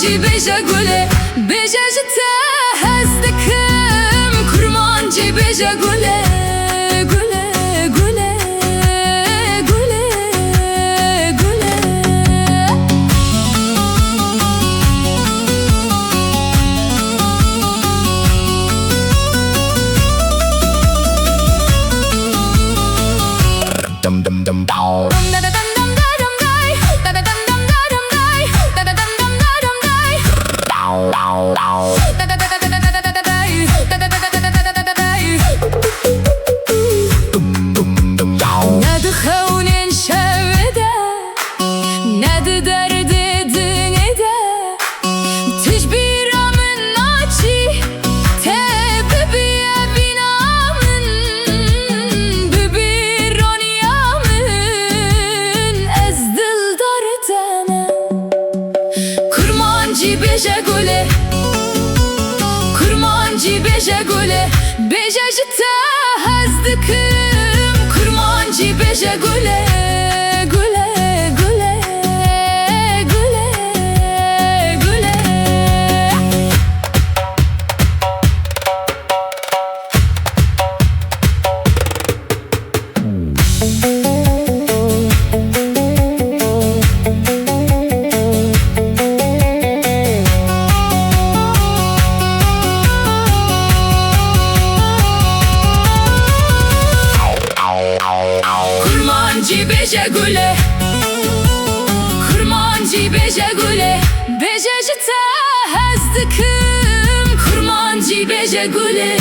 kurmancı beja gule, beja jita hezdikim. Kurmancı beja gule, gule, gule, gule, gule. Dum dum dum down. Down, down. Dum dum dum down. Ne de khawnin şevede, ne de derdi dinede. Tecbiramın naçi, tebibiye binamın. Bibironyamın, ez dildar tene. Kurmancı beja gule, kurmancı beja gule, beja jita hezdikim. Kurmancı beja gule, gule, gule, gule, gule. Kurmancı beja gule, kurmancı beja gule, beja jita hezdikim. Kurmancı beja gule.